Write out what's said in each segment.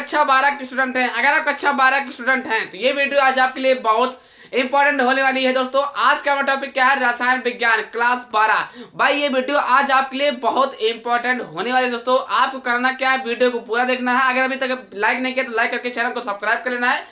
कक्षा 12 के स्टूडेंट हैं, अगर आप कक्षा 12 के स्टूडेंट हैं तो ये वीडियो आज आपके लिए बहुत इंपॉर्टेंट होने वाली है दोस्तों। आज का हमारा टॉपिक क्या है? रसायन विज्ञान क्लास 12। भाई ये वीडियो आज आपके लिए बहुत इंपॉर्टेंट होने वाली है दोस्तों। आपको करना क्या है, वीडियो को पूरा देखना है। अगर अभी तक लाइक नहीं किया तो लाइक करके चैनल को सब्सक्राइब कर लेना है,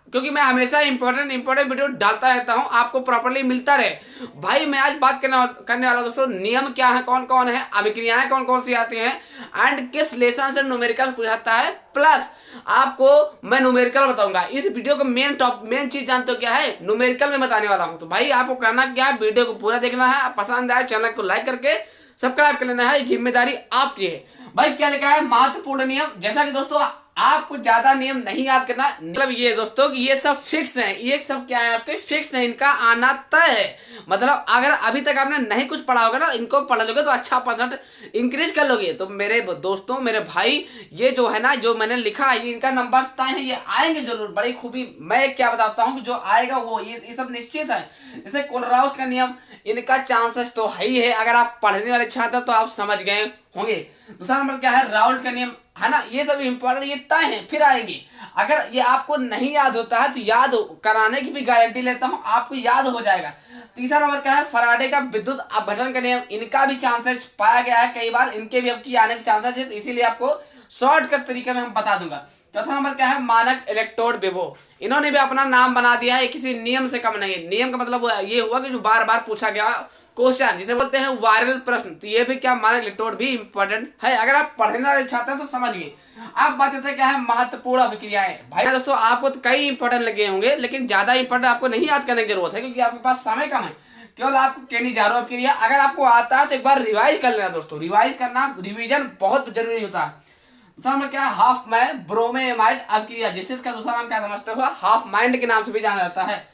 क्योंकि मैं हमेशा इंपॉर्टेंट वीडियो डालता रहता हूं, आपको प्रॉपर्ली मिलता रहे। भाई मैं आज बात करने वाला दोस्तों, नियम क्या है, कौन कौन है, अभिक्रियाएं कौन कौन सी आती हैं एंड किस लेसन से न्यूमेरिकल पूछाता है, प्लस आपको मैं न्यूमेरिकल बताऊंगा। इस वीडियो का मेन चीज जानते हो क्या है? न्यूमेरिकल में बताने वाला हूं। तो भाई आपको करना क्या है, वीडियो को पूरा देखना है, पसंद आए चैनल को लाइक करके सब्सक्राइब कर लेना है, जिम्मेदारी आपकी है। भाई क्या लिखा है? महत्वपूर्ण नियम। जैसा कि दोस्तों आपको ज्यादा नियम नहीं याद करना, मतलब ये दोस्तों कि ये सब फिक्स हैं, ये सब क्या है आपके फिक्स हैं, इनका आना तय है। मतलब अगर अभी तक आपने नहीं कुछ पढ़ा होगा ना, इनको पढ़ लोगे तो अच्छा परसेंट इंक्रीज कर लोगे। तो मेरे दोस्तों, मेरे भाई, ये जो है ना, जो मैंने लिखा है, इनका नंबर तय है, ये आएंगे जरूर। बड़ी खूबी मैं क्या बताता हूँ कि जो आएगा वो ये सब निश्चित है। जैसे कोलराउस का नियम, इनका चांसेस तो है ही है। अगर आप पढ़ने वाले छात्र तो आप समझ गए होंगे। दूसरा नंबर क्या है? राउल्ट का नियम है ना, ये सब इंपॉर्टेंट, ये तय है, फिर आएंगे। अगर ये आपको नहीं याद होता है तो याद कराने की भी गारंटी लेता हूं, आपको याद हो जाएगा। तीसरा नंबर क्या है? फराडे का विद्युत अपघटन का नियम, इनका भी चांसेस पाया गया है कई बार, इनके भी अब की आने के चांसेस है, तो इसीलिए आपको शॉर्टकट तरीके में हम बता दूंगा। चौथा नंबर क्या है? मानक इलेक्ट्रोड विभव, इन्होंने भी अपना नाम बना दिया है, किसी नियम से कम नहीं। नियम का मतलब ये हुआ कि जो बार बार पूछा गया क्वेश्चन, जिसे बोलते हैं वायरल प्रश्न। तो ये भी क्या, मानक इलेक्ट्रोड भी इंपॉर्टेंट है। अगर आप पढ़ने वाले छात्र हैं तो समझिए। आप बात करते हैं क्या है? महत्वपूर्ण अभिक्रियाएं। भाई दोस्तों आपको तो कई इंपॉर्टेंट लगे होंगे, लेकिन ज्यादा इंपॉर्टेंट आपको नहीं याद करने की जरूरत है, क्योंकि आपके पास समय कम है। केवल आपको कहनी जा रहा हूं अभिक्रिया। अगर आपको आता है तो एक बार रिवाइज कर लेना दोस्तों, रिवाइज करना, रिविजन बहुत जरूरी होता है। दूसरा नंबर क्या है? हाफ मैन ब्रोमेमाइड अभिक्रिया, जिससे इसका दूसरा नाम क्या समझते हो? हाफ माइंड के नाम से भी जाना जाता है।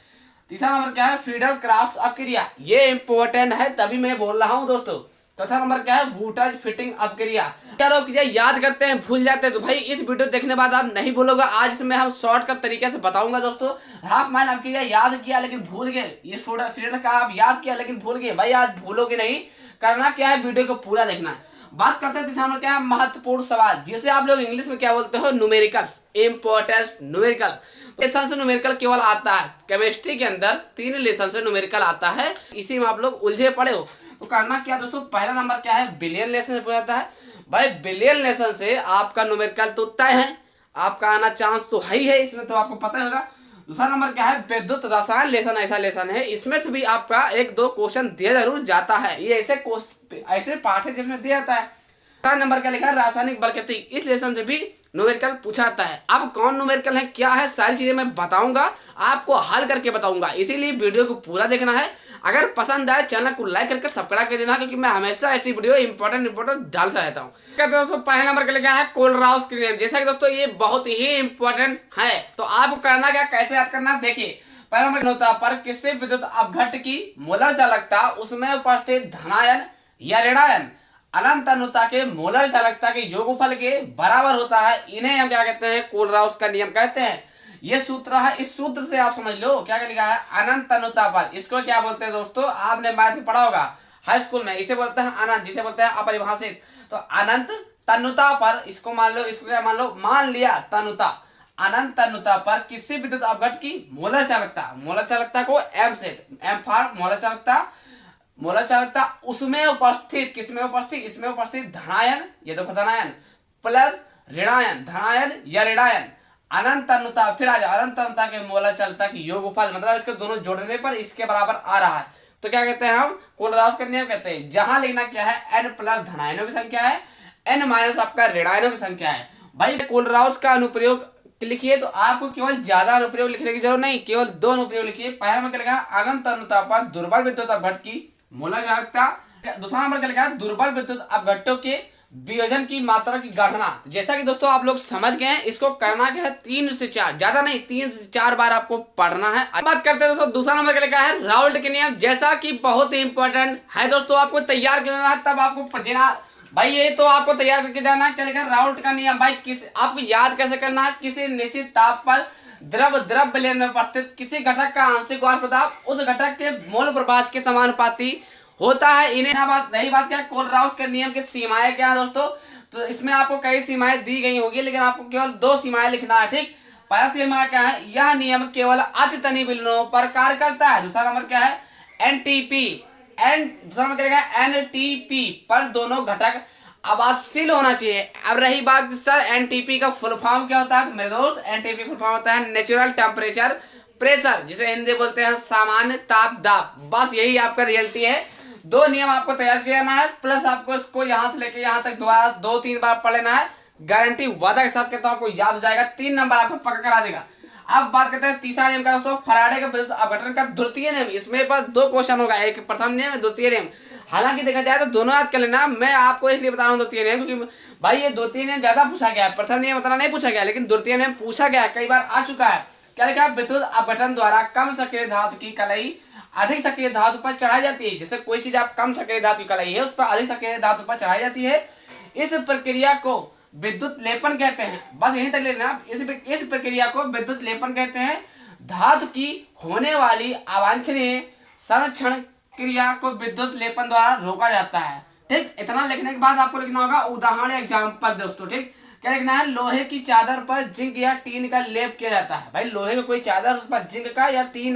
तीसरा नंबर क्या है? फ्रीडल क्राफ्ट अभिक्रिया, ये इंपॉर्टेंट है, तभी मैं बोल रहा हूं दोस्तों। चौथा नंबर क्या है? वुटज फिटिंग अभिक्रिया। क्या लोग याद करते हैं भूल जाते हैं, तो भाई इस वीडियो देखने बाद आप नहीं भूलोगे। आज इसमें हम शॉर्टकट तरीके से बताऊंगा दोस्तों। हाफ माइंड अभिक्रिया याद किया लेकिन भूल गए, ये फ्रीडल का आप याद किया लेकिन भूल गए, भाई आज भूलोगे नहीं। करना क्या है, वीडियो को पूरा देखना है। बात करते हैं तीसरा नंबर क्या है? महत्वपूर्ण सवाल, जिसे आप लोग इंग्लिश में क्या बोलते हो? Numericals, importance numerical. लेसन से न्यूमेरिकल केवल आता है केमिस्ट्री के अंदर, 3 लेसन से न्यूमेरिकल आता है, इसी में आप लोग उलझे पड़े हो। तो करना क्या दोस्तों? पहला नंबर क्या है? बिलियन लेसन से पूछा जाता है। भाई बिलियन लेसन से आपका न्यूमेरिकल तो तय है, आपका आना चांस तो है ही है, इसमें तो आपको पता होगा। दूसरा नंबर क्या है? विद्युत रसायन लेसन, ऐसा लेसन है, इसमें से भी आपका 1-2 क्वेश्चन दिया जरूर जाता है। ये ऐसे पाठ है जिसमें दिया जाता है। तीसरा नंबर क्या लिखा है? रासायनिक बल गति, इस लेसन से भी न्यूमेरिकल पूछा जाता है। अब कौन न्यूमेरिकल है, क्या है, सारी चीजें मैं बताऊंगा, आपको हल करके बताऊंगा, इसीलिए वीडियो को पूरा देखना है। अगर पसंद आए चैनल को लाइक करके सब्सक्राइब कर देना, क्योंकि मैं हमेशा ऐसी वीडियो इंपॉर्टेंट डालता रहता हूँ। दोस्तों पहले नंबर के लिए क्या है? कोलराउस का नियम। जैसा कि दोस्तों ये बहुत ही इंपॉर्टेंट है, तो आपको करना क्या, कैसे याद करना, देखिए। पहला नंबर पर किसी विद्युत अपघट्ट की मोलर चालकता, उसमें उपस्थित धनायन या ऋणायन अनंत अनुता के मोलर चालकता के योगफल के बराबर होता है, इन्हें हम क्या कहते हैं? कोलराउस का नियम कहते हैं। ये सूत्र है, इस सूत्र से आप समझ लो क्या लिखा है? अनंत अनुता पर, इसको क्या बोलते हैं दोस्तों? आपने मैथ में पढ़ा होगा हाई स्कूल में, इसे बोलते हैं अनंत, जिसे बोलते हैं अपरिभाषित। तो अनंत तनुता पर, इसको मान लो, इसको क्या मान लो, मान लिया तनुता। अनंत तनुता पर किसी विद्युत अपघट्ट की मोलर चालकता को एम से, एम फॉर मोलर चालकता उसमें उपस्थित, किसमें उपस्थित? इसमें उपस्थित धनायन, ये देखो धनायन, प्लस ऋणायन, धनायन या ऋणायन, अनंत अनुता, फिर आ जाओ अनंत अनुता के मोलर चालकता की योगफल, मतलब इसके दोनों जोड़ने पर इसके बराबर आ रहा है, तो क्या कहते हैं हम? कोलराउस का नियम कहते हैं। जहां लिखना क्या है? n प्लस धनायनों की संख्या है, n माइनस आपका ऋणायनों की संख्या है। भाई कोलराउस का अनुप्रयोग लिखिए तो आपको केवल ज्यादा अनुप्रयोग लिखने की जरूरत नहीं, केवल 2 अनुप्रयोग लिखिए। पहला नंबर क्या लिखा? अनंत अनुता पर दुर्बल विद्युत अपघट्ट की मोलर चालकता। दूसरा नंबर क्या लिखा है? दुर्बल विद्युत अपघट्टों के वियोजन की मात्रा की गणना। जैसा कि दोस्तों आप लोग समझ गए हैं, इसको करना क्या है? 3 से 4, ज्यादा नहीं, 3 से 4 बार आपको पढ़ना है। अब बात करते हैं दोस्तों दूसरा नंबर क्या लिखा है? राउल्ट के नियम, जैसा कि बहुत ही इंपॉर्टेंट है दोस्तों, आपको तैयार करना है, तब आपको देना। भाई ये तो आपको तैयार करके जाना है। क्या लिखा है? राउल्ट का नियम। भाई आपको याद कैसे करना है? किसी निश्चित ताप पर द्रव विलयन में उपस्थित किसी घटक का आंशिक वाष्प दाब उस घटक के मोल प्रभाज के समानुपाती होता है। इन्हें रही बात क्या? कोलराउस के नियम की सीमाएं क्या है दोस्तों? तो इसमें आपको कई सीमाएं दी गई होगी, लेकिन आपको केवल 2 सीमाएं लिखना है। ठीक, पहला सीमा क्या है, यह नियम केवल अतितनी विलयनों पर कार्य करता है। दूसरा नंबर क्या है, एनटीपी दूसरा नंबर क्या है, एनटीपी पर दोनों घटक आवाजशील होना चाहिए। अब रही बात सर एनटीपी का फुल फॉर्म क्या होता है, तो मेरे दोस्त एनटीपी फुल फॉर्म होता है नेचुरल टेम्परेचर प्रेशर, जिसे हिंदी बोलते हैं सामान्य ताप दाब। बस यही आपका रियलिटी है। 2 नियम आपको तैयार करना है, प्लस आपको इसको यहाँ से लेके यहाँ तक दोबारा 2-3 बार पढ़ लेना है। गारंटी वादा के साथ कहता हूँ आपको याद हो जाएगा, 3 नंबर आपको पक्का करा देगा। अब बात करते हैं तीसरा नियम का दोस्तों, फैराडे का विद्युत अपघटन का द्वितीय नियम। इसमें पर 2 क्वेश्चन होगा, एक प्रथम नियम द्वितीय नियम। हालांकि देखा जाए तो दोनों याद कर लेना, मैं आपको इसलिए बता रहा हूँ द्वितीय नियम क्योंकि भाई ये द्वितीय नियम ज्यादा पूछा गया है, प्रथम नियम उतना नहीं पूछा गया, लेकिन द्वितीय नियम पूछा गया कई बार आ चुका है। क्या लिखा है, विद्युत अपघटन द्वारा कम सक्रिय धातु की कलाई अधिक सक्रिय धातु पर चढ़ाई जाती है। जैसे कोई चीज आप कम सक्रिय धातु की कलाई है उस पर अधिक सक्रिय धातु पर चढ़ाई जाती है, इस प्रक्रिया को विद्युत लेपन कहते हैं। बस यहीं तक लेना, इस प्रक्रिया को विद्युत लेपन कहते हैं। धातु की होने वाली अवांछनीय संरक्षण क्रिया को विद्युत लेपन द्वारा रोका जाता है। ठीक, इतना लिखने के बाद आपको लिखना होगा उदाहरण एग्जाम्पल दोस्तों। ठीक, क्या लिखना है, लोहे की चादर पर जिंक या टीन का लेप किया जाता है। भाई लोहे का कोई चादर उस पर जिंक का या टीन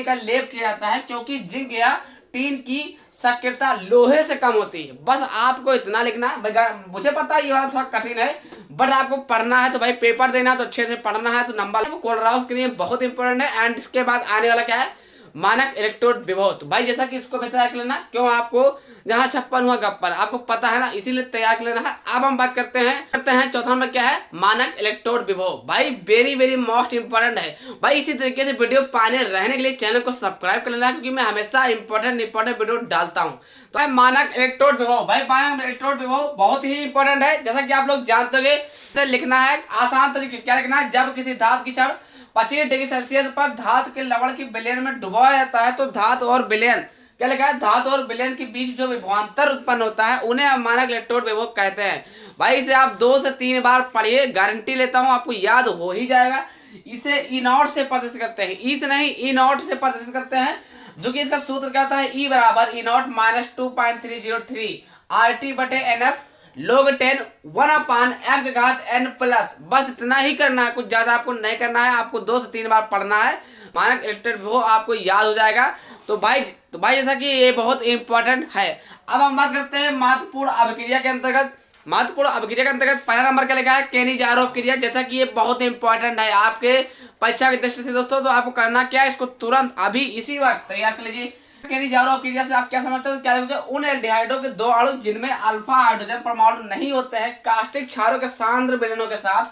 का लेप किया जाता है, क्योंकि जिंक या टीन की सक्रियता लोहे से कम होती है। बस आपको इतना लिखना है। मुझे पता है ये वाला थोड़ा कठिन है, बट आपको पढ़ना है तो भाई पेपर देना तो अच्छे से पढ़ना है। तो नंबर कोलराउस के लिए बहुत इंपॉर्टेंट है। एंड इसके बाद आने वाला क्या है, मानक इलेक्ट्रोड विभव। तो भाई जैसा कि इसको भी तैयार कर लेना, क्यों आपको जहाँ 56 हुआ गप्पर आपको पता है ना, इसीलिए तैयार कर लेना है। अब हम बात करते हैं चौथा नंबर क्या है, मानक इलेक्ट्रोड विभव। भाई वेरी वेरी मोस्ट इंपॉर्टेंट है। भाई इसी तरीके से वीडियो पाने रहने के लिए चैनल को सब्सक्राइब कर लेना, क्योंकि मैं हमेशा इंपॉर्टेंट वीडियो डालता हूँ। तो भाई मानक इलेक्ट्रोड विभव, भाई मानक इलेक्ट्रोड विभव बहुत ही इंपॉर्टेंट है। जैसा कि आप लोग जानते होंगे, लिखना है आसान तरीके। क्या लिखना है, जब किसी धातु की क्षण 25 डिग्री सेल्सियस पर धातु के लवण की विलयन में डुबाया जाता है, तो धातु और विलयन, क्या लिखा है, धातु और विलयन के बीच जो विभवांतर उत्पन्न होता है उन्हें मानक इलेक्ट्रोड विभव कहते हैं। भाई इसे आप 2 से 3 बार पढ़िए, गारंटी लेता हूँ आपको याद हो ही जाएगा। इसे ई नॉट से प्रदर्शित करते हैं, ई से नहीं ई नॉट से प्रदर्शित करते हैं, जो कि इसका सूत्र क्या होता है, ई बराबर ई नॉट माइनस 2.303 RT बटे NF log 10 1/m के घात n प्लस। बस इतना ही करना है, कुछ ज्यादा आपको नहीं करना है। आपको 2 से 3 बार पढ़ना है, मानक इलेक्ट्रोड विभव आपको याद हो जाएगा। तो भाई जैसा कि ये बहुत इंपॉर्टेंट है। अब हम बात करते हैं महत्वपूर्ण अभिक्रिया के अंतर्गत। पहला नंबर क्या लिखा है, केनिजारोव क्रिया। जैसा कि ये बहुत इंपॉर्टेंट है आपके परीक्षा की दृष्टि से दोस्तों, तो आपको करना क्या है, इसको तुरंत अभी इसी वक्त तैयार कर लीजिए। केनिजारोव क्रिया से आप क्या समझते हो, क्या लिखोगे, उन एल्डिहाइडों के 2 अणु जिनमें अल्फा हाइड्रोजन परमाणु नहीं होते हैं, कास्टिक क्षारों के सांद्र विलयनों के साथ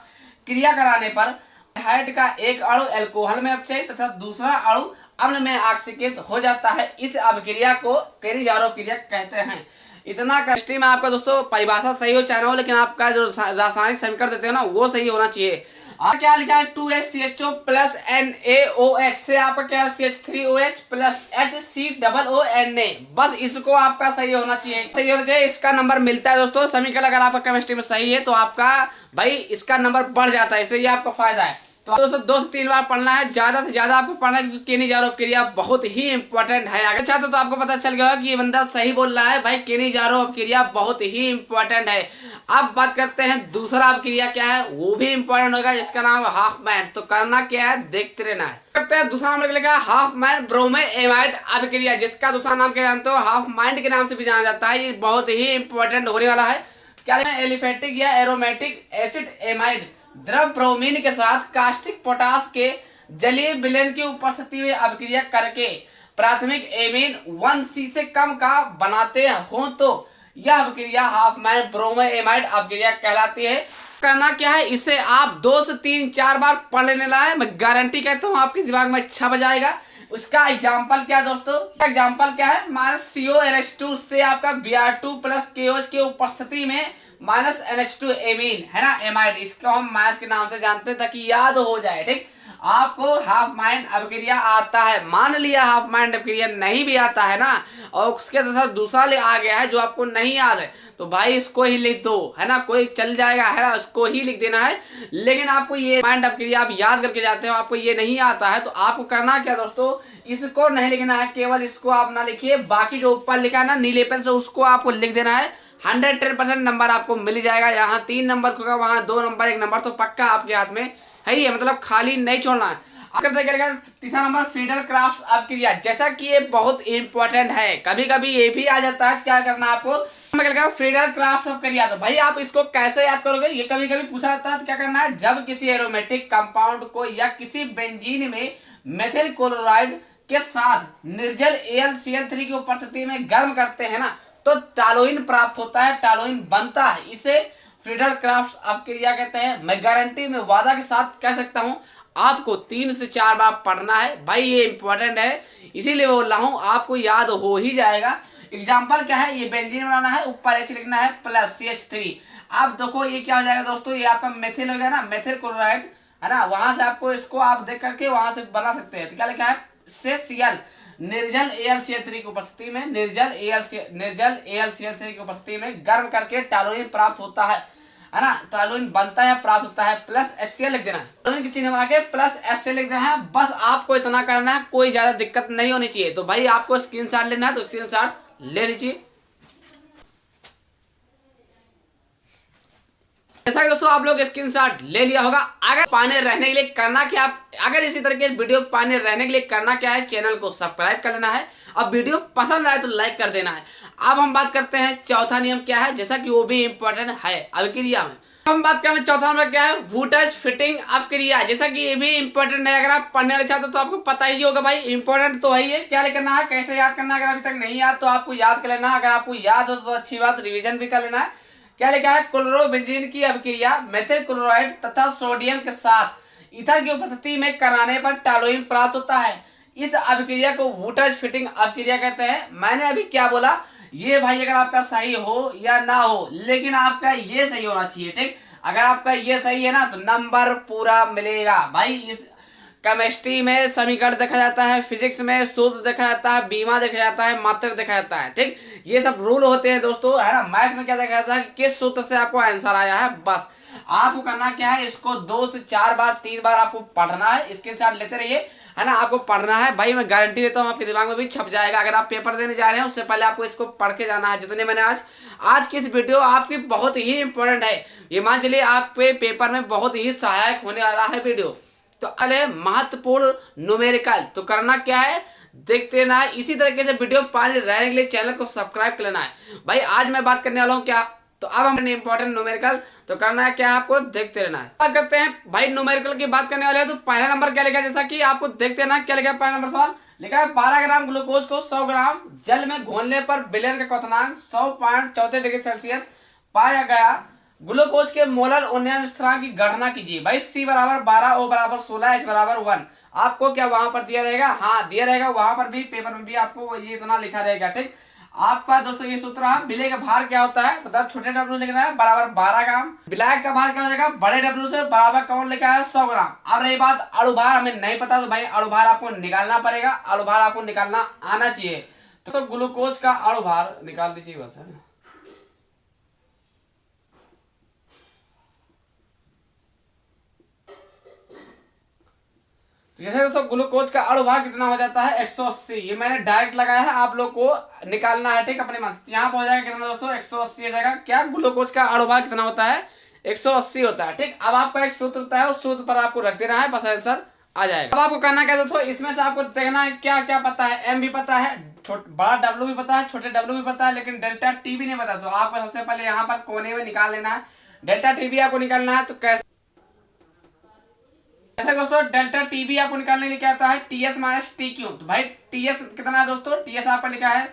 क्रिया कराने पर एल्डिहाइड का एक अणु एल्कोहल में अपचयी तथा दूसरा अणु अम्ल में ऑक्सीकृत हो जाता है। इस अभिक्रिया को केनिजारोव क्रिया कहते हैं। इतना कष्टी में आपका दोस्तों परिभाषा सही हो चाहे ना हो, लेकिन आपका जो रासायनिक समीकरण देते हो ना वो सही होना चाहिए। और क्या लिखा है, 2HCHO प्लस NaOH से आपका क्या है, CH3OH प्लस HCOONA। बस इसको आपका सही होना चाहिए, इसका नंबर मिलता है दोस्तों। समीकरण अगर आपका केमिस्ट्री में सही है तो आपका भाई इसका नंबर बढ़ जाता है, इससे ये आपका फायदा है। तो दोस्तों 2 से 3 बार पढ़ना है, ज्यादा से ज्यादा आपको पढ़ना है, क्योंकि केनिजारोव क्रिया बहुत ही इंपॉर्टेंट है। अगर चाहते तो आपको पता चल गया होगा कि ये बंदा सही बोल रहा है। भाई केनिजारोव क्रिया बहुत ही इंपॉर्टेंट है। अब बात करते हैं दूसरा अभिक्रिया क्या है, वो भी इंपॉर्टेंट होगा, जिसका नाम है हाफमैन। तो करना क्या है, देखते रहना है। करते हैं दूसरा नंबर लिखा है हाफमैन ब्रोमेएमाइड अभिक्रिया, जिसका दूसरा नाम क्या जानते हो, हाफमाइंड के नाम से भी जाना जाता है। ये बहुत ही इंपॉर्टेंट होने वाला है। क्या है, एलिफेटिक या एरोमेटिक एसिड एमाइड द्रव ब्रोमीन के साथ कास्टिक पोटास के जलीय विलयन की उपस्थिति में अभिक्रिया करके प्राथमिक एमीन 1C से कम का बनाते हो, तो यह अभिक्रिया हाफमैन ब्रोमेएमाइड अभिक्रिया कहलाती है। करना क्या है, इसे आप 2 से 3-4 बार पढ़ लेने ला है, मैं गारंटी कहता हूँ आपके दिमाग में छप जाएगा। उसका एग्जाम्पल क्या है दोस्तों, एग्जाम्पल क्या है, -CONH2 से आपका Br2 प्लस KOH की उपस्थिति में -NH2 एमीन है ना, एमाइड। इसको हम माइनस के नाम से जानते हैं ताकि याद हो जाए। ठीक, आपको हाफमैन अभिक्रिया आता है, मान लिया हाफमैन अभिक्रिया नहीं भी आता है ना, और उसके साथ दूसरा आ गया है जो आपको नहीं याद है, तो भाई इसको ही लिख दो, है ना, कोई चल जाएगा, है ना, इसको ही लिख देना है। लेकिन आपको ये हाफमैन अभिक्रिया आप याद करके जाते हो, आपको ये नहीं आता है, तो आपको करना क्या दोस्तों, इसको नहीं लिखना है, केवल इसको आप ना लिखिए, बाकी जो ऊपर लिखा है ना नीले पेन से उसको आपको लिख देना है। 110% नंबर आपको मिल जाएगा। यहाँ 3 नंबर होगा, वहाँ 2 नंबर 1 नंबर तो पक्का आपके हाथ में है ही है, मतलब खाली नहीं छोड़ना है। तीसरा नंबर फ्रीडल क्राफ्ट आप क्रिया, जैसा कि ये बहुत इंपॉर्टेंट है, कभी कभी ये भी आ जाता है। क्या करना है आपको, फ्रीडल क्राफ्ट ऑफ क्रिया, तो भाई आप इसको कैसे याद करोगे, ये कभी कभी पूछा जाता है। तो क्या करना है, जब किसी एरोमेटिक कंपाउंड को या किसी बेंजीन में मेथिल क्लोराइड के साथ निर्जल AlCl3 की उपस्थिति में गर्म करते हैं ना, तो टालोइन प्राप्त होता है, टालोइन बनता है। इसे फ्रीडल क्राफ्ट अपक्रिया कहते हैं। मैं गारंटी में वादा के साथ कह सकता हूं, आपको 3 से 4 बार पढ़ना है भाई, ये इंपॉर्टेंट है, इसीलिए बोल रहा हूं, आपको याद हो ही जाएगा। एग्जाम्पल क्या है, ये बेंजीन बनाना है, ऊपर H लिखना है प्लस CH3। आप देखो ये क्या हो जाएगा दोस्तों, ये आपका मेथिल हो गया ना, मेथिल क्लोराइड है ना, वहां से आपको इसको आप देख करके वहां से बना सकते हैं। तो क्या लिखा है, से Cl निर्जल AlCl3 की उपस्थिति में, निर्जल AlCl3 की उपस्थिति में गर्म करके टालोइन प्राप्त होता है ना, टालोइन बनता है, प्राप्त होता है, प्लस HCl लिख देना है, टालोइन की चिन्ह बना के प्लस HCl लिख देना है। बस आपको इतना करना है, कोई ज्यादा दिक्कत नहीं होनी चाहिए। तो भाई आपको स्क्रीनशॉट लेना है तो स्क्रीनशॉट ले लीजिए। जैसा कि दोस्तों आप लोग स्क्रीनशॉट ले लिया होगा। अगर पाने रहने के लिए करना क्या, अगर इसी तरह के वीडियो पाने रहने के लिए करना क्या है, चैनल को सब्सक्राइब कर लेना है, और वीडियो पसंद आए तो लाइक कर देना है। अब हम बात करते हैं चौथा नियम क्या है, जैसा कि वो भी इंपॉर्टेंट है अभिक्रिया में। हम बात करें चौथा नंबर क्या है, वुटज फिटिंग अपक्रिया, जैसा कि ये भी इंपॉर्टेंट है। अगर आप पढ़ने वाले चाहते हो तो आपको पता ही होगा भाई, इंपॉर्टेंट तो है ही है। क्या करना है, कैसे याद करना है, अगर अभी तक नहीं याद तो आपको याद कर लेना है। अगर आपको याद हो तो अच्छी बात, रिविजन भी कर लेना है। क्या लिखा है, क्लोरोबेंजीन की अभिक्रिया मेथिल क्लोराइड तथा सोडियम के साथ ईथर की उपस्थिति में कराने पर टालोइन प्राप्त होता है। इस अभिक्रिया को वुटज फिटिंग अभिक्रिया कहते हैं। मैंने अभी क्या बोला, ये भाई अगर आपका सही हो या ना हो, लेकिन आपका ये सही होना चाहिए, ठीक। अगर आपका ये सही है ना तो नंबर पूरा मिलेगा भाई। इस केमिस्ट्री में समीकरण देखा जाता है, फिजिक्स में सूत्र देखा जाता है, बीमा देखा जाता है, मात्रक देखा जाता है, ठीक। ये सब रूल होते हैं दोस्तों, है ना। मैथ में क्या देखा जाता है कि किस सूत्र से आपको आंसर आया है। बस आपको करना क्या है, इसको 2 से 4 बार 3 बार आपको पढ़ना है, स्क्रीनशॉट लेते रहिए, है ना। आपको पढ़ना है भाई, मैं गारंटी देता हूँ आपके दिमाग में भी छप जाएगा। अगर आप पेपर देने जा रहे हैं उससे पहले आपको इसको पढ़ के जाना है। जितने मैंने आज की इस वीडियो आपकी बहुत ही इंपॉर्टेंट है, ये मान चलिए आपके पेपर में बहुत ही सहायक होने वाला है वीडियो। तो अगले महत्वपूर्ण न्यूमेरिकल, तो करना क्या है, देखते रहना है। इसी तरीके से वीडियो पाने रहने के लिए चैनल को सब्सक्राइब कर लेना है भाई। आज मैं बात करने वाला हूँ क्या, तो अब हम इंपॉर्टेंट न्यूमेरिकल, तो करना है क्या, आपको देखते रहना है। बात करते हैं भाई न्यूमेरिकल की बात करने वाले हैं। तो पहला नंबर क्या लिखा है, जैसा कि आपको देखते रहना क्या लिखा है। पहला नंबर सवाल लिखा है, 12 ग्राम ग्लूकोज को 100 ग्राम जल में घोलने पर विलयन का क्वथनांक 100.34 डिग्री सेल्सियस पाया गया। ग्लूकोज के मोलर उन्नयन स्थिरांक की गणना कीजिए। भाई C बराबर 12, O बराबर 16, H बराबर 1। आपको क्या वहां पर दिया रहेगा, हाँ दिया रहेगा, वहां पर भी पेपर में भी आपको ये इतना लिखा रहेगा, ठीक। आपका दोस्तों ये सूत्र है, विलय का भार क्या होता है, मतलब छोटे W लिखना है बराबर 12 ग्राम, विलायक का भार क्या हो जाएगा, बड़े W से बराबर कौन लिखा है 100 ग्राम। अब रही बात अणुभार, हमें नहीं पता तो भाई अणुभार आपको निकालना पड़ेगा, अणुभार आपको निकालना आना चाहिए। तो ग्लूकोज का अणुभार निकाल दीजिए बस, है। जैसे दोस्तों ग्लूकोज का अणुभार कितना हो जाता है 180, ये मैंने डायरेक्ट लगाया है, आप लोग को निकालना है, ठीक। अपने मन से यहाँ पर हो जाएगा कितना दोस्तों 180 हो जाएगा। क्या ग्लूकोज का अणुभार कितना होता है 180 होता है, ठीक। अब आपका एक सूत्र होता है, उस सूत्र पर आपको रख देना है, बस आंसर आ जाएगा। अब आपको करना क्या दोस्तों, इसमें से आपको देखना है क्या क्या पता है। M भी पता है, बड़ा W भी पता है, छोटे W भी पता है, लेकिन डेल्टा T भी नहीं पता। तो आपको सबसे पहले यहाँ पर कोने में निकाल लेना है, डेल्टा T भी आपको निकालना है। तो कैसे ऐसा दोस्तों, डेल्टा T भी आपको निकालने के लिए क्या आता है TS माइनस TQ। तो भाई TS कितना है दोस्तों, TS आपका लिखा है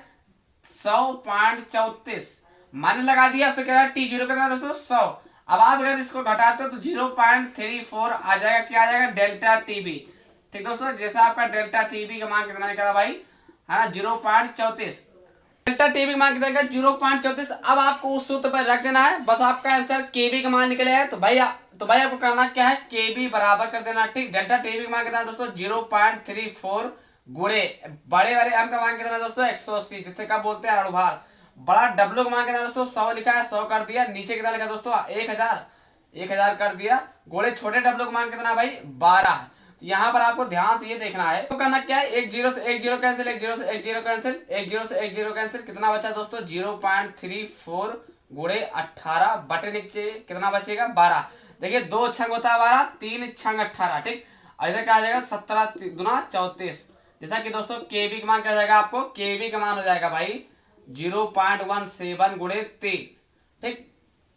100.34, माइनस लगा दिया, फिर कह रहा है T0 कितना है दोस्तों 100। अब आप अगर इसको घटाते हो तो 0.34 आ जाएगा, क्या आ जाएगा डेल्टा TB, ठीक दोस्तों। जैसा आपका डेल्टा TB का मान कितना निकला भाई, है ना 0.34, डेल्टा TB का मान कितना 0.34। अब आपको उस सूत्र पर रख देना है, बस आपका आंसर KB का मान निकले है। तो भाई आपको करना क्या है, KB बराबर कर देना, ठीक। डेल्टा TB का मान कितना है दोस्तों 0.34 गुणे बड़े वाले M का मान कितना है दोस्तों 180, जिससे क्या बोलते हैं अणुभार। बड़ा W का मान कितना है दोस्तों 100 लिखा है, 100 कर दिया। नीचे कितना लिखा दोस्तों 1000 कर दिया। गुणे छोटे W का मान कितना भाई 12। तो यहाँ पर आपको ध्यान से ये देखना है, तो करना क्या है, एक 0 से 1 कैंसिल, एक 0 से 1 कैंसिल, एक 0 से 1 कैंसिल, कितना बचा दोस्तों 0.34 गुणे 18 बटे नीचे कितना बचेगा 12। देखिए 2 छंग होता है 12, 3 छंग 18, ठीक। और इधर क्या आ जाएगा 17 दूना 34। जैसा कि दोस्तों केबी का मान क्या जाएगा, आपको केबी का मान हो जाएगा भाई 0.17 गुणे 3, ठीक।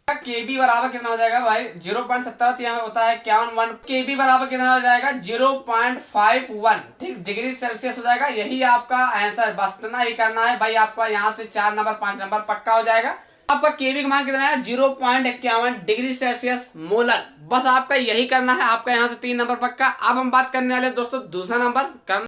केबी बराबर कितना हो जाएगा भाई 0.17, यहाँ होता है 51। केबी बराबर कितना हो जाएगा 0.51, ठीक, डिग्री सेल्सियस हो जाएगा। यही आपका आंसर, बस इतना ही करना है भाई। आपका यहाँ से 4 नंबर 5 नंबर पक्का हो जाएगा। आपका केबी का मान कितना है 0.51 डिग्री सेल्सियस मोलर। बस आपका यही करना है, आपका यहाँ से 3 नंबर पक्का। अब हम बात करने वाले दोस्तों दूसरा नंबर करना।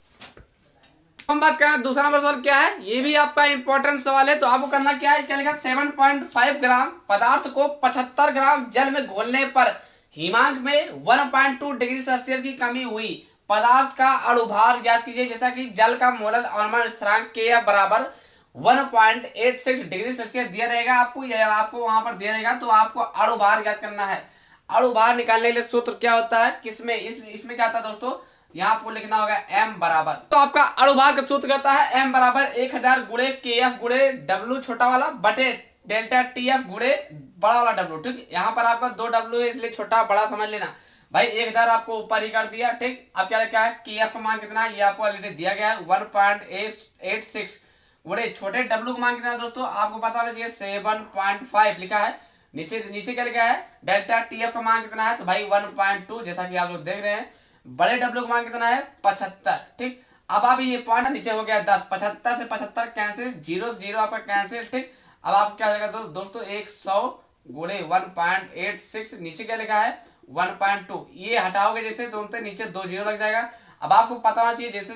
हम बात करें दूसरा नंबर सवाल क्या है, ये भी आपका इंपॉर्टेंट सवाल है। तो आपको करना क्या है, क्या लिखा 7.5 ग्राम पदार्थ को 75 ग्राम जल में घोलने पर हिमांक में 1.2 डिग्री सेल्सियस की कमी हुई। पदार्थ का अणुभार ज्ञात कीजिए। जैसा कि जल का मोलर आण्विक स्थिरांक K बराबर 1.86 डिग्री सेल्सियस दिया रहेगा आपको, यह आपको वहां पर दिया रहेगा। तो आपको अणुभार ज्ञात करना है। अणुभार निकालने के लिए सूत्र क्या होता है, किसमें इसमें क्या होता है दोस्तों, यहाँ आपको लिखना होगा m बराबर। तो आपका अणुभार का सूत्र कहता है m बराबर 1000 गुणे kf गुणे w छोटा वाला बटे डेल्टा tf गुणे बड़ा वाला w, ठीक। यहाँ पर आपका 2 w है इसलिए छोटा बड़ा समझ लेना भाई। 1000 आपको ऊपर ही कर दिया, ठीक। अब क्या लिखा है kf का मान कितना है, ये आपको ऑलरेडी दिया गया है 1.86 गुणे छोटे w का मान कितना है दोस्तों, आपको पता होना चाहिए 7.5 लिखा है। नीचे नीचे क्या लिखा है डेल्टा tf का मान कितना है, तो भाई 1.2 जैसा कि आप लोग देख रहे हैं। बड़े डब्ल्यू का मान कितना है 75, ठीक। अब आप ये पॉइंट नीचे हो गया 10, 75 से 75 कैंसिल, 0 से 0 आपका कैंसिल, ठीक। अब आपको क्या हो जाएगा दोस्तों 100 गुणे 1.86, नीचे क्या लिखा है 1.2, ये हटाओगे जैसे तो उनसे नीचे 2 जीरो लग जाएगा। अब आपको पता होना चाहिए जैसे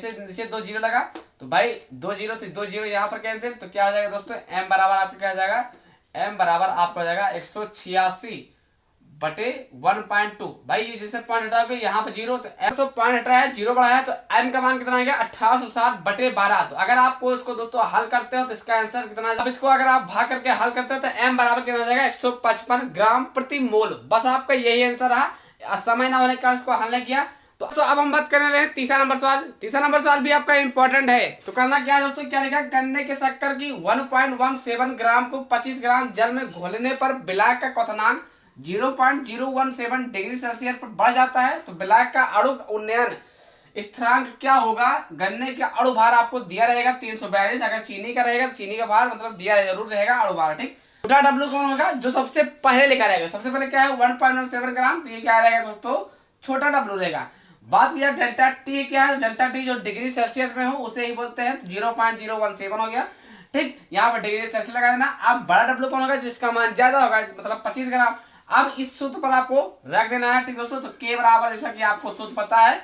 नीचे 2 जीरो लगा तो भाई 2 जीरो से 2 जीरो यहाँ पर कैंसिल, तो क्या हो जाएगा दोस्तों m बराबर आपका क्या हो जाएगा, m बराबर आपका हो जाएगा 186 बटे 1.2। भाई ये जैसे पॉइंट हटाओगे यहाँ पे 0, तो पॉइंट हटाया है 0 बढ़ाया है, तो m का मान कितना आएगा 1860 बटे 12। तो अगर आपको इसको दोस्तों हल करते हो तो इसका आंसर कितना, अब इसको अगर आप भाग करके हल करते हो तो m बराबर कितना आ जाएगा 155 ग्राम प्रति मोल। बस आपका यही आंसर रहा, समय ना होने के कारण इसको हल नहीं किया। तो अब हम बात करने लगे तीसरा नंबर सवाल। तीसरा नंबर सवाल भी आपका इंपॉर्टेंट है। तो करना क्या है दोस्तों, क्या लिखा, गन्ने के शक्कर की 1.17 ग्राम को 25 ग्राम जल में घोलने पर विलायक का क्वथनांक 0.017 डिग्री सेल्सियस पर बढ़ जाता है। तो विलायक का अणु उन्नयन स्थिरांक क्या होगा। गन्ने का अणु भार आपको दिया रहेगा 342, अगर चीनी का रहेगा तो चीनी का भार मतलब दिया जरूर रहेगा अणु भार, ठीक। छोटा डब्ल्यू कौन होगा, जो सबसे पहले लिखा रहेगा। सबसे पहले क्या है 1.17 ग्राम, तो ये क्या रहेगा दोस्तों छोटा डब्ल्यू रहेगा। बात किया डेल्टा टी क्या है, डेल्टा टी जो डिग्री सेल्सियस में हो उसे ही बोलते हैं, 0.017 हो गया, ठीक। यहाँ पर डिग्री सेल्सियस लगा देना। अब बड़ा डब्ल्यू कौन होगा, जिसका मान ज्यादा होगा मतलब 25 ग्राम। अब इस सूत्र पर आपको रख देना है, ठीक दोस्तों। तो के बराबर, जैसा कि आपको सूत्र पता है,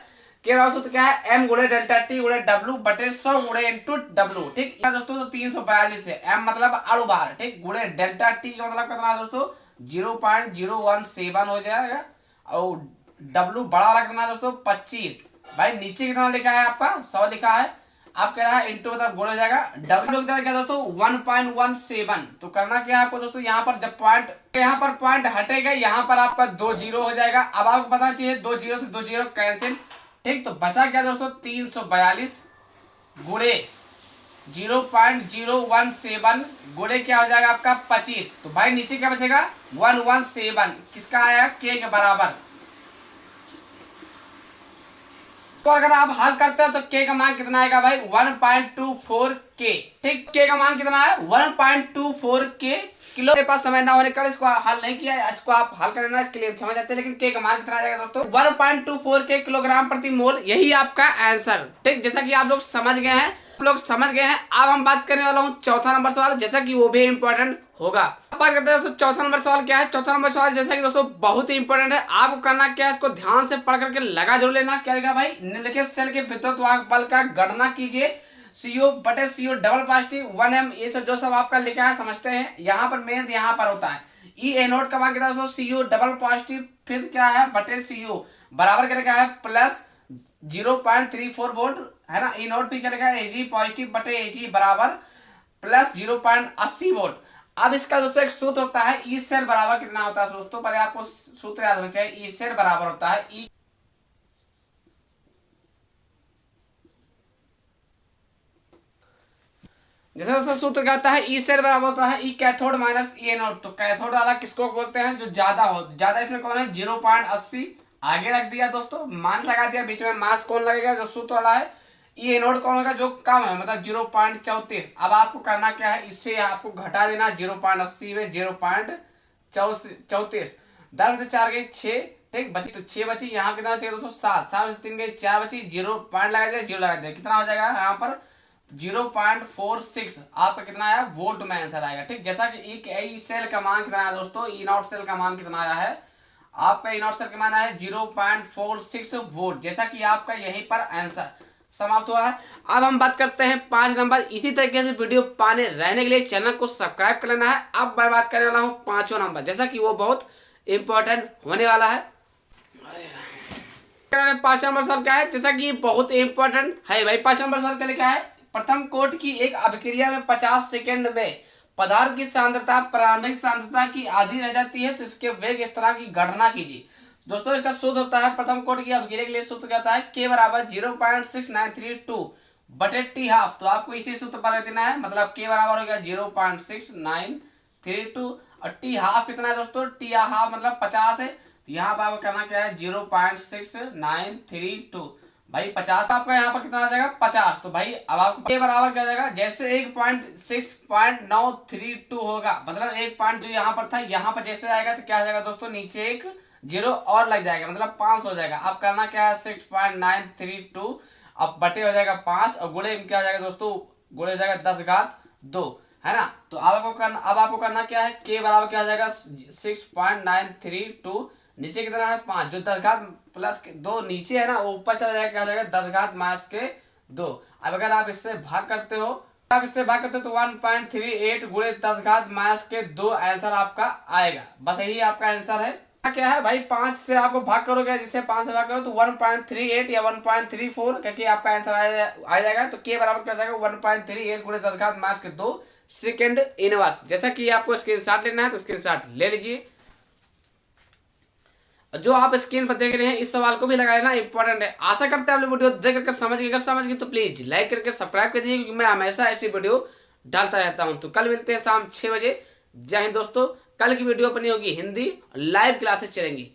के बराबर सूत्र क्या है m गुणे डेल्टा टी गुणे w बटे 100 गुणे इंटू w, ठीक। दोस्तों तो 342 है, m मतलब अणु भार, ठीक, गुणे डेल्टा टी का मतलब कितना है दोस्तों 0.017 हो जाएगा, और w बड़ा वाला कितना है दोस्तों 25। भाई नीचे कितना लिखा है आपका 100 लिखा है, आप कह रहा है इंटू मतलब गुण हो जाएगा। डब्ल्यू कितना क्या दोस्तों 1.17। तो करना क्या है आपको दोस्तों, यहाँ पर जब पॉइंट यहाँ पर पॉइंट हटेगा यहाँ पर आपका 2 जीरो हो जाएगा। अब आपको पता चाहिए 2 जीरो से 2 जीरो कैंसिल, ठीक। तो बचा क्या दोस्तों 342 गुणे 0.017 गुणे क्या हो जाएगा आपका 25। तो भाई नीचे क्या बचेगा 117, किसका आया के के बराबर। तो अगर आप हल करते हो तो के का मान कितना आएगा भाई 1.24 के, ठीक। के का मान कितना है 1.24 के किलो। मेरे पास समय ना होने का इसको हल नहीं किया, इसको आप हल करना इसके लिए समझ जाते हैं। लेकिन के का मान कितना आ जाएगा दोस्तों 1.24 के किलोग्राम प्रति मोल, यही आपका आंसर, ठीक। जैसा कि आप लोग समझ गए हैं, अब हम बात करने वाला हूँ चौथा नंबर सवाल, जैसा कि वो भी इंपॉर्टेंट होगा। अब बात करते हैं दोस्तों चौथा नंबर सवाल क्या है। चौथा नंबर सवाल जैसा कि दोस्तों बहुत ही इंपॉर्टेंट है, आपको करना क्या है, इसको ध्यान से पढ़ करके लगा जरूर लेना। क्या लिखा भाई, निम्नलिखित सेल के विद्युत वाहक बल का गणना कीजिए, CO बटे CO डबल पॉजिटिव 1m, ये सब जो सब आपका लिखा है समझते हैं। यहाँ पर मेन यहाँ पर होता है ई एनोड का मान कितना दोस्तों CO डबल पॉजिटिव, फिर क्या है बटे CO बराबर क्या लिखा है प्लस 0.34 वोल्ट है ना। ई नोट भी क्या लिखा है Ag पॉजिटिव बटे Ag बराबर प्लस 0.80 वोल्ट। अब इसका दोस्तों एक सूत्र होता है ई सेल बराबर कितना होता है दोस्तों, पहले आपको सूत्र याद होना चाहिए। ई सेल बराबर होता है ई जैसे दोस्तों सूत्र कहता है ई सेल बराबर होता है ई कैथोड माइनस ई एनोड। तो कैथोड वाला किसको बोलते हैं, जो ज्यादा हो, ज्यादा इसमें कौन है 0.80 आगे रख दिया दोस्तों, मान लगा दिया, बीच में मास कौन लगेगा जो सूत्र वाला है, ई एनोड कौन होगा जो कम है, मतलब 0.34। अब आपको करना क्या है, इससे आपको घटा देना 0.80 में 0.34, 10 से 4 गई 6, ठीक बची, तो 6 बची, यहाँ कितना बचेगा दोस्तों 7, 7 से 3 गई 4 बची, 0 पॉइंट लगा दिया, 0 लगा दिया, कितना हो जाएगा यहाँ पर 0.46 आपका कितना आया वोल्ट में आंसर आएगा। ठीक, जैसा कि ई सेल का मान कितना आया दोस्तों, ई नॉट सेल का मान कितना आया है आपका, ई नॉट सेल का मान आया है 0.46 वोल्ट, जैसा कि आपका यहीं पर आंसर समाप्त हुआ है। अब हम बात करते हैं 5 नंबर। इसी तरीके से वीडियो पाने रहने के लिए चैनल को सब्सक्राइब कर लेना है। अब मैं बात करने वाला हूँ 5वां नंबर, जैसा कि वो बहुत इंपॉर्टेंट होने वाला है। 5 नंबर सवाल क्या है, जैसा कि बहुत इंपॉर्टेंट है भाई। 5 नंबर सवाल क्या लिखा है, प्रथम कोट की एक अभिक्रिया में 50 सेकंड में पदार्थ की सांद्रता प्रारंभिक सांद्रता की आधी रह जाती है, तो इसके वेग इस तरह की गणना कीजिए। दोस्तों इसका सूत्र होता है, प्रथम कोट की अभिक्रिया के लिए सूत्र क्या होता है, k बराबर 0.6932 बटे टी हाफ। तो आपको इसी सूत्र पर देना है, मतलब k बराबर हो गया 0.6932 और टी हाफ कितना है दोस्तों, टी हाफ मतलब 50 है, तो यहाँ पर आपको करना क्या है 0.6932 भाई 50 आपका यहाँ पर कितना आ जाएगा 50। तो भाई अब आपको के बराबर क्या जाएगा, जैसे 1.6.932 होगा, मतलब एक पॉइंट जो यहाँ पर था यहाँ पर जैसे आएगा तो क्या आ जाएगा दोस्तों, नीचे एक 0 और लग जाएगा, मतलब 500 हो जाएगा। अब करना क्या है 6.932 अब बटे हो जाएगा 5 और गुणे में क्या हो जाएगा दोस्तों, गुणे हो जाएगा 10 घात 2, है ना। तो अब आपको करना क्या है, के बराबर क्या हो जाएगा 6.932, नीचे कितना है 5, जो 10 घात प्लस 2 नीचे है ना, वो ऊपर चला जाएगा, क्या हो जाएगा 10 घात माइनस के 2। अब अगर आप इससे भाग करते हो, आप इससे भाग करते हो तो 1.38 गुणे 10 घात माइनस के 2 आंसर आपका आएगा। बस यही आपका आंसर है। क्या है भाई 5 से आपको भाग करोगे, जिससे 5 से भाग करो तो 1.38 या 1.34 करके आपका आंसर आ जाएगा। तो के बराबर क्या हो जाएगा 1.38 गुणे 10 घात माइनस के 2 सेकंड इनवर्स। जैसा कि आपको स्क्रीनशॉट लेना है तो स्क्रीनशॉट ले लीजिए। जो आप स्क्रीन पर देख रहे हैं इस सवाल को भी लगा लेना, इंपॉर्टेंट है। आशा करते हैं आप लोग वीडियो देख करके समझ गए, अगर समझ गए तो प्लीज लाइक करके सब्सक्राइब कर दीजिए, क्योंकि मैं हमेशा ऐसी वीडियो डालता रहता हूं। तो कल मिलते हैं शाम 6 बजे। जय हिंद दोस्तों। कल की वीडियो अपनी होगी हिंदी, लाइव क्लासेस चलेंगी।